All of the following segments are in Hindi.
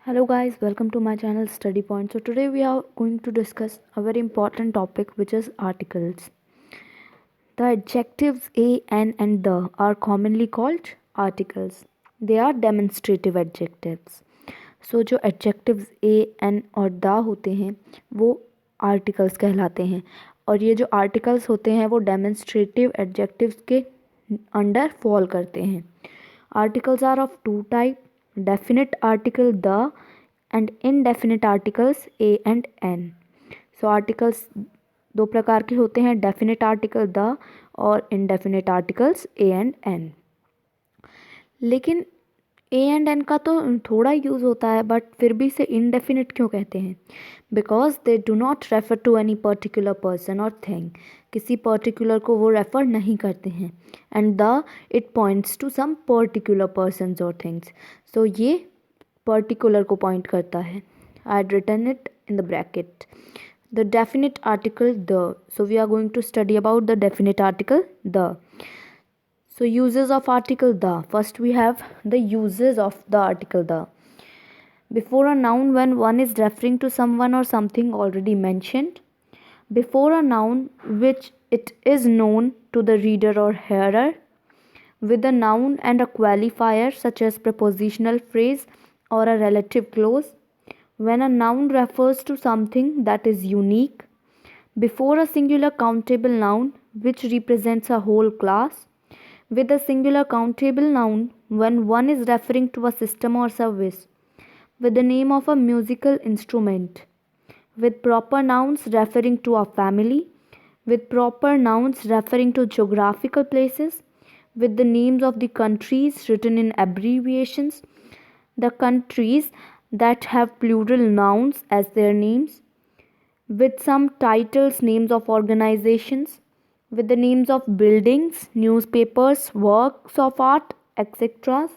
Hello guys, welcome to my channel Study Point. So today we are going to discuss a very important topic which is articles. The adjectives a, an and the are commonly called articles. They are demonstrative adjectives. So जो adjectives a, an और the होते हैं वो articles कहलाते हैं और ये जो articles होते हैं वो demonstrative adjectives के अंडर फॉल करते हैं. Articles are of two type, definite article the and indefinite articles a and n. So articles दो प्रकार के होते हैं, definite article the और indefinite articles a and n. लेकिन a and n का तो थोड़ा यूज़ होता है बट फिर भी इसे indefinite क्यों कहते हैं? Because they do not refer to any particular person और थिंग. किसी पर्टिकुलर को वो रेफ़र नहीं करते हैं. And the it points to some particular persons और थिंग्स. सो ये पर्टिकुलर को पॉइंट करता है. I had written it in the bracket. The definite article the. So we are going to study about the definite article the. So uses of article the. First we have the uses of the article the. Before a noun when one is referring to someone or something already mentioned. Before a noun which it is known to the reader or hearer. With a noun and a qualifier such as prepositional phrase or a relative clause. When a noun refers to something that is unique. Before a singular countable noun which represents a whole class. With a singular countable noun when one is referring to a system or service. With the name of a musical instrument. With proper nouns referring to a family. With proper nouns referring to geographical places. With the names of the countries written in abbreviations. The countries that have plural nouns as their names. With some titles, names of organizations. With the names of buildings, newspapers, works of art, etc.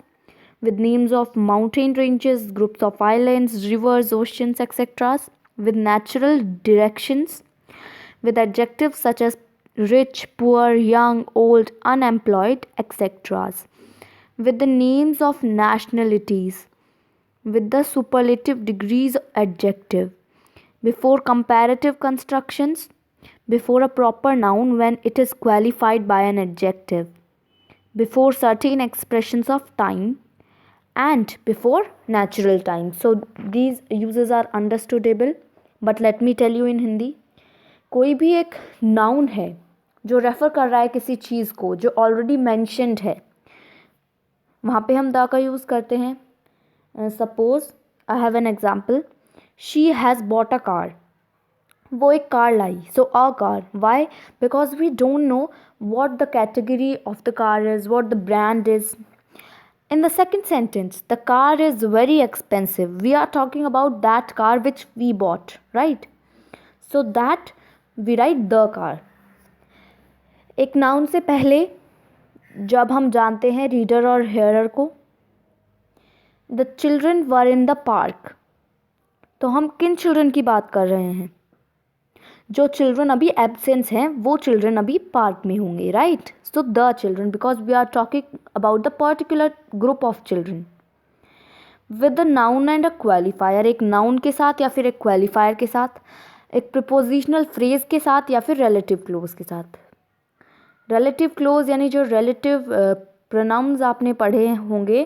With names of mountain ranges, groups of islands, rivers, oceans, etc. With natural directions. With adjectives such as rich, poor, young, old, unemployed, etc. With the names of nationalities. With the superlative degrees adjective. Before comparative constructions. Before a proper noun when it is qualified by an adjective. Before certain expressions of time. And before natural time. So these uses are understandable. But let me tell you in Hindi. कोई भी एक नाउन है जो रेफ़र कर रहा है किसी चीज़ को जो ऑलरेडी मैंशनड है, वहाँ पे हम द का यूज़ करते हैं. Suppose I have an example. She has bought a car. वो एक कार लाई. So a car. Why? Because we don't know what the category of the car is, what the brand is. In the second sentence, the car is very expensive. We are talking about that car which we bought, right? So that we write the car. एक नाउन से पहले जब हम जानते हैं रीडर और हेयरर को, the children were in the park, तो हम किन चिल्ड्रन की बात कर रहे हैं? जो चिल्ड्रन अभी एब्सेंस हैं वो चिल्ड्रन अभी पार्क में होंगे, right? So the children, because we are talking about the particular group of children. With the noun and a qualifier, एक नाउन के साथ या फिर एक क्वालिफायर के साथ, एक प्रिपोजिशनल फ्रेज के साथ या फिर रिलेटिव क्लोज के साथ. रिलेटिव क्लोज यानी जो रिलेटिव प्रोनाउंस आपने पढ़े होंगे,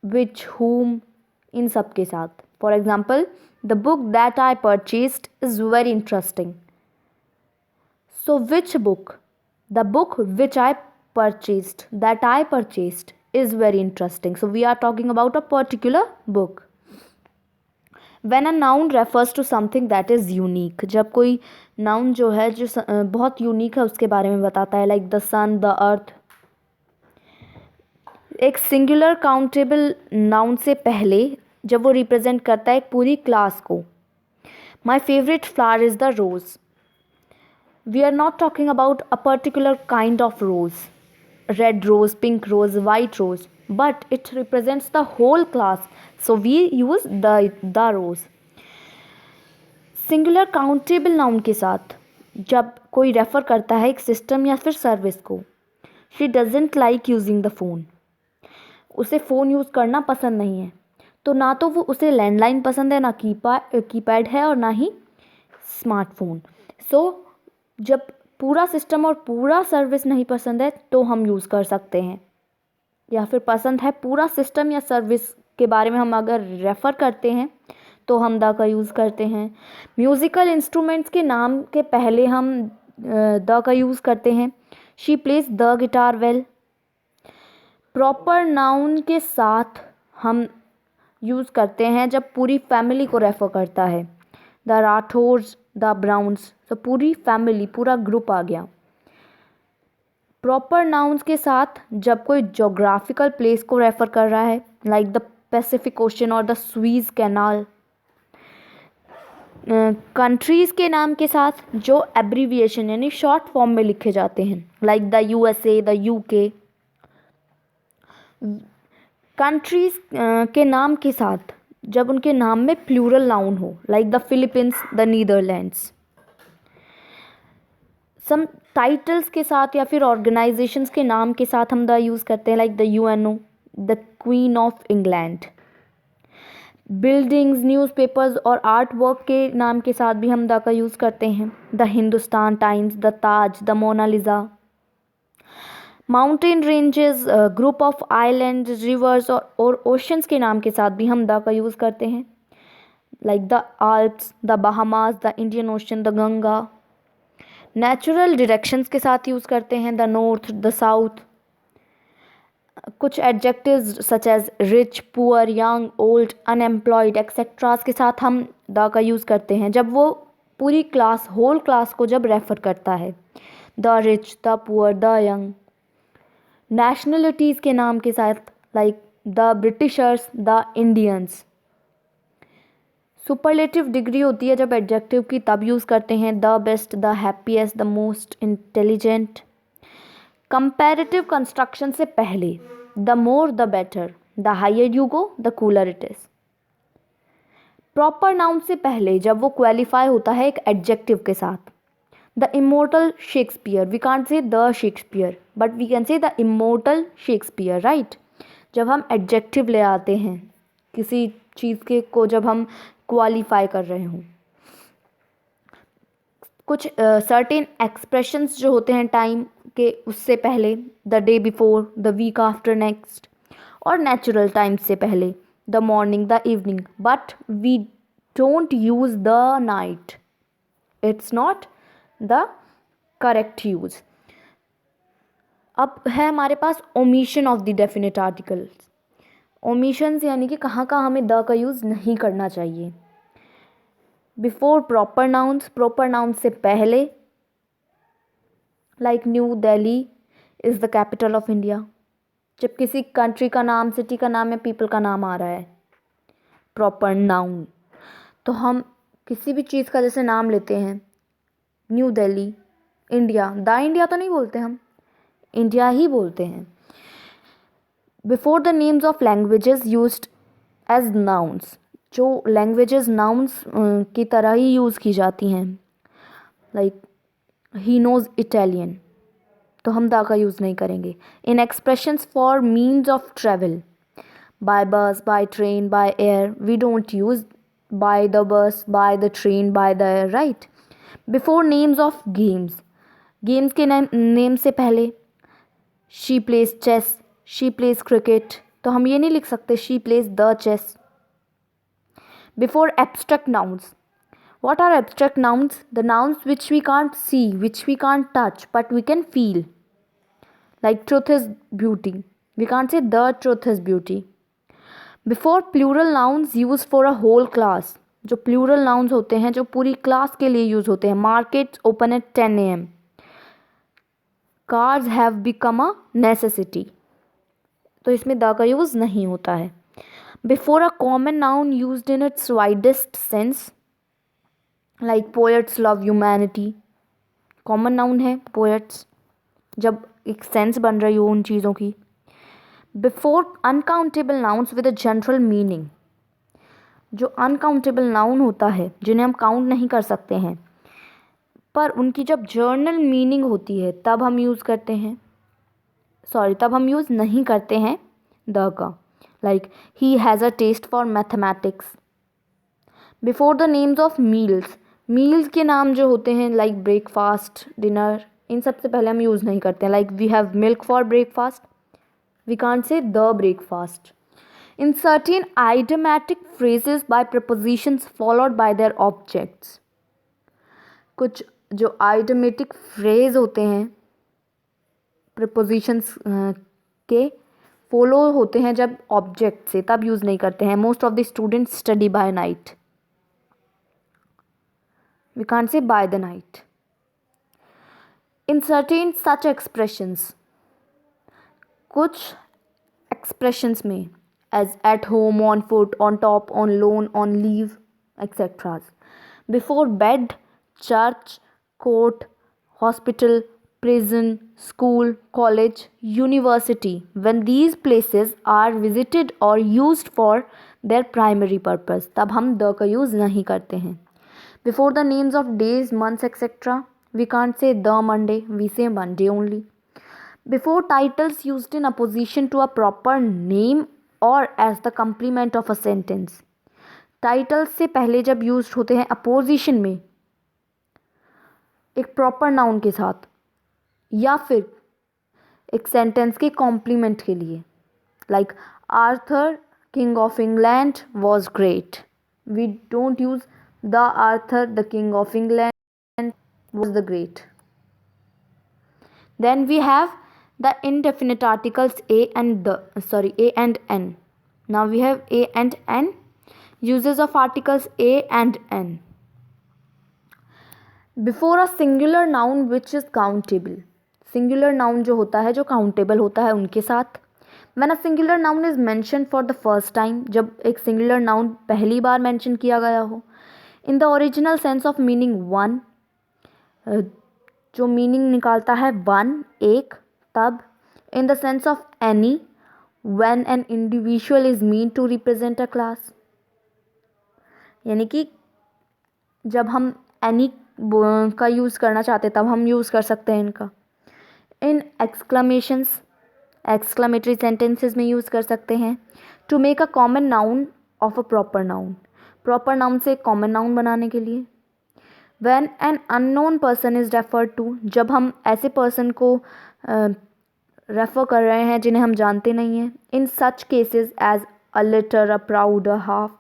विच, हुम, इन सब के साथ. For example, the book that I purchased is very interesting. So which book? The book which I purchased, that I purchased is very interesting. So we are talking about a particular book. When a noun refers to something that is unique, जब कोई noun जो है जो बहुत यूनिक है उसके बारे में बताता है, like the sun, the earth. एक सिंगुलर काउंटेबल नाउन से पहले जब वो रिप्रेजेंट करता है एक पूरी क्लास को. My favourite flower is the rose. We are not talking about a particular kind of rose, red rose, pink rose, white rose, but it represents the whole class. So we use the rose. Singular countable noun के साथ जब कोई रेफ़र करता है एक सिस्टम या फिर सर्विस को. She doesn't like using the phone. उसे फ़ोन यूज़ करना पसंद नहीं है. तो ना तो वो उसे लैंडलाइन पसंद है, ना कीपैड है, और ना ही स्मार्टफोन। सो जब पूरा सिस्टम और पूरा सर्विस नहीं पसंद है तो हम यूज़ कर सकते हैं, या फिर पसंद है पूरा सिस्टम या सर्विस के बारे में हम अगर रेफ़र करते हैं तो हम द का यूज़ करते हैं। म्यूज़िकल इंस्ट्रूमेंट्स के नाम के पहले हम द का यूज़ करते हैं। She plays the guitar well. Proper noun के साथ हम यूज़ करते हैं जब पूरी फैमिली को रेफ़र करता है। द राठौर्स, द ब्राउन्स, तो पूरी फैमिली, पूरा ग्रुप आ गया। प्रॉपर नाउन्स के साथ जब कोई जोग्राफिकल प्लेस को रेफ़र कर रहा है, लाइक द पैसिफिक ओशन और द स्वीज कैनाल। कंट्रीज़ के नाम के साथ जो एब्रीविएशन यानी शॉर्ट फॉर्म में लिखे जाते हैं, like the USA, the UK. Countries के नाम के साथ जब उनके नाम में प्लूरल नाउन हो, like the Philippines, the Netherlands. Some titles के साथ या फिर ऑर्गेनाइजेशंस के नाम के साथ हम द यूज़ करते हैं, like the UNO, the queen of England. Buildings, newspapers और आर्ट वर्क के नाम के साथ भी हम द का यूज़ करते हैं, the Hindustan Times, the Taj, the Mona Lisa. Mountain ranges, group of island, rivers और ओशंस के नाम के साथ भी हम द का यूज़ करते हैं, like the Alps, the Bahamas, the Indian Ocean, the Ganga. Natural directions के साथ यूज़ करते हैं, द नॉर्थ, द साउथ। कुछ adjectives such as rich, poor, young, old, unemployed etcetera के साथ हम द का यूज़ करते हैं जब वो पूरी क्लास, होल क्लास को जब रेफ़र करता है, the rich, the poor, the young. Nationalities के नाम के साथ, like the Britishers, the Indians. Superlative degree होती है जब एडजेक्टिव की, तब यूज़ करते हैं, the best, the happiest, the most intelligent. Comparative construction से पहले, the more the better, the higher you go the cooler it is. Proper noun से पहले जब वो क्वालिफाई होता है एक एडजेक्टिव के साथ, the immortal Shakespeare, we can't say the Shakespeare but we can say the immortal Shakespeare, right. जब हम एडजेक्टिव ले आते हैं किसी चीज़ के को, जब हम क्वालिफाई कर रहे हों, कुछ सर्टेन एक्सप्रेशंस जो होते हैं टाइम के उससे पहले, the day before, the week after next, और नेचुरल टाइम्स से पहले, the morning, the evening, but we don't use the night, it's not the correct use. अब है हमारे पास omission of the definite articles. Omissions यानी कि कहाँ कहाँ हमें द का यूज़ नहीं करना चाहिए। Before proper nouns, proper nouns से पहले, like new Delhi is the capital of India. जब किसी कंट्री का नाम, सिटी का नाम या पीपल का नाम आ रहा है, प्रॉपर नाउन, तो हम किसी भी चीज़ का जैसे नाम लेते हैं, New Delhi, India, the India तो नहीं बोलते, हम इंडिया ही बोलते हैं। Before the names of languages used as nouns, जो लैंग्वेजेस नाउन्स की तरह ही यूज़ की जाती हैं, लाइक ही नोज़ इटालियन, तो हम द का यूज़ नहीं करेंगे। In expressions for means of travel, by bus, by train, by air, we don't use by the bus, by the train, by the air, right. Before names of games, games के नेम से पहले, she plays chess, she plays cricket, तो हम ये नहीं लिख सकते she plays the chess. Before abstract nouns. What are abstract nouns? The nouns which we can't see, which we can't touch, but we can feel. Like truth is beauty. We can't say the truth is beauty. Before plural nouns used for a whole class. जो plural nouns होते हैं जो पूरी क्लास के लिए यूज़ होते हैं. Markets open at 10 AM. Cars have become a necessity. तो इसमें द का यूज़ नहीं होता है. Before a common noun used in its widest sense, like poets love humanity, common noun है poets, जब एक सेंस बन रही हो उन चीज़ों की. Before uncountable nouns with a general meaning, जो अनकाउंटेबल नाउन होता है जिन्हें हम काउंट नहीं कर सकते हैं पर उनकी जब जर्नल मीनिंग होती है तब हम यूज़ नहीं करते हैं द का. like he has a taste for mathematics. Before the names of meals, meals के नाम जो होते हैं लाइक ब्रेकफास्ट, डिनर, इन सब से पहले हम यूज़ नहीं करते हैं. Like we have milk for breakfast, we can't say the breakfast. In certain idiomatic phrases by prepositions followed by their objects. कुछ जो idiomatic phrase होते हैं prepositions के follow होते हैं जब object से, तब use नहीं करते हैं. Most of the students study by night. We can't say by the night. In certain such expressions, कुछ expressions में as at home, on foot, on top, on loan, on leave, etc. Before bed, church, court, hospital, prison, school, college, university, when these places are visited or used for their primary purpose, तब हम the का use नहीं करते हैं. Before the names of days, months, etc., we can't say the Monday, we say Monday only. Before titles used in opposition to a proper name और as the complement of a sentence, titles से पहले जब यूज होते हैं अपोजिशन में एक प्रॉपर नाउन के साथ या फिर एक सेंटेंस के कॉम्प्लीमेंट के लिए, like Arthur king of England was great, we don't use the Arthur the king of England was the great. Then we have the indefinite articles a and n. Now we have a and n. Uses of articles a and n. Before a singular noun which is countable. Singular noun जो होता है, जो countable होता है उनके साथ. When a singular noun is mentioned for the first time, जब एक singular noun पहली बार mention किया गया हो. In the original sense of meaning one, जो meaning निकालता है one, एक, तब in the sense of any, when an individual is meant to represent a class. यानी कि जब हम any का यूज़ करना चाहते तब हम यूज़ कर सकते हैं इनका. in exclamations, exclamatory sentences में यूज़ कर सकते हैं. to make a common noun of a proper noun, proper noun से common noun बनाने के लिए. when an unknown person is referred to, जब हम ऐसे person को रेफ़र कर रहे हैं जिन्हें हम जानते नहीं हैं. In such cases as a litre, a proud, a half.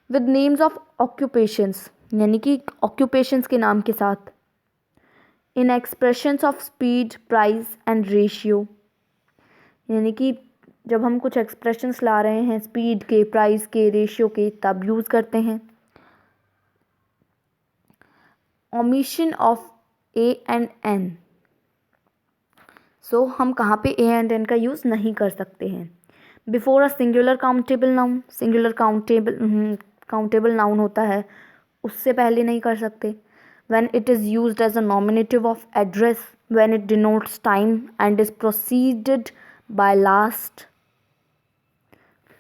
With names of occupations, यानी कि ऑक्यूपेशंस के नाम के साथ. In expressions of speed, price and ratio, यानी कि जब हम कुछ एक्सप्रेशंस ला रहे हैं स्पीड के, प्राइस के, रेशियो के, तब यूज़ करते हैं. Omission of a and an. So हम कहाँ पे ए एंड एन का यूज़ नहीं कर सकते हैं. Before a singular countable noun, singular countable noun होता है उससे पहले नहीं कर सकते. When it is used as a nominative of address, when it denotes time and is proceeded by last,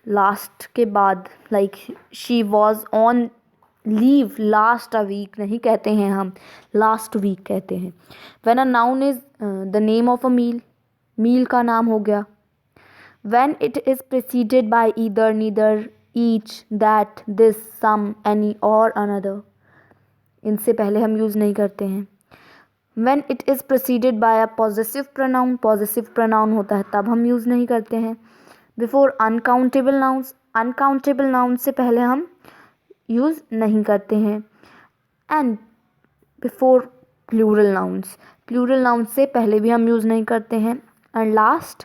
last के बाद, like she was on leave last a week नहीं कहते हैं हम, लास्ट वीक कहते हैं. When a noun is the name of a meal, meal का नाम हो गया. When it is preceded by either, neither, each, that, this, some, any और अनदर, इनसे पहले हम यूज़ नहीं करते हैं. When it is preceded by a possessive pronoun, possessive pronoun होता है तब हम यूज़ नहीं करते हैं. Before uncountable nouns, uncountable noun से पहले हम यूज़ नहीं करते हैं. And before plural nouns, plural noun से पहले भी हम यूज़ नहीं करते हैं. And last,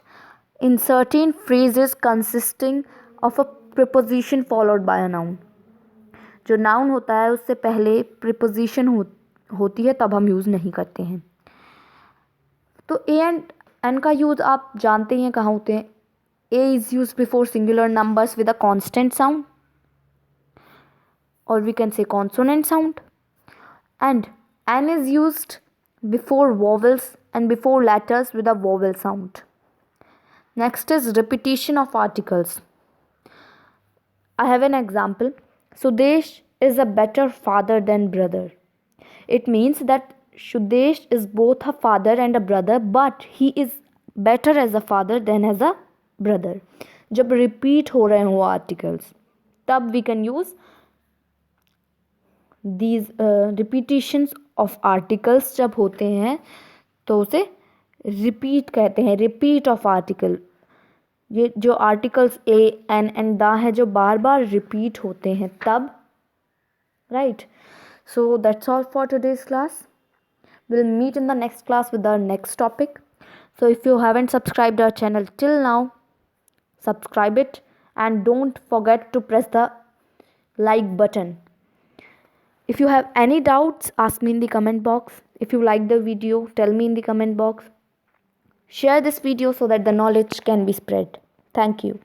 in certain phrases consisting of a preposition followed by a noun, जो नाउन होता है उससे पहले प्रिपोजिशन होती है तब हम यूज़ नहीं करते हैं. तो ए एंड एन का यूज़ आप जानते हैं कहाँ होते हैं. A is use before singular numbers with a constant sound, or we can say consonant sound. And n is used before vowels and before letters with a vowel sound. Next is repetition of articles. I have an example. Sudesh is a better father than brother. It means that Sudesh is both a father and a brother, but he is better as a father than as a brother. जब रिपीट हो रहे हो आर्टिकल्स, तब we can use these repetitions of articles जब होते हैं तो उसे रिपीट कहते हैं, रिपीट ऑफ आर्टिकल। ये जो आर्टिकल्स ए एन द है जो बार बार रिपीट होते हैं तब, right. So that's all for today's class. We'll meet in the next class with our next topic. So if you haven't subscribed our channel till now, subscribe it and don't forget to press the like button. If you have any doubts, ask me in the comment box. If you like the video, tell me in the comment box. Share this video so that the knowledge can be spread. Thank you.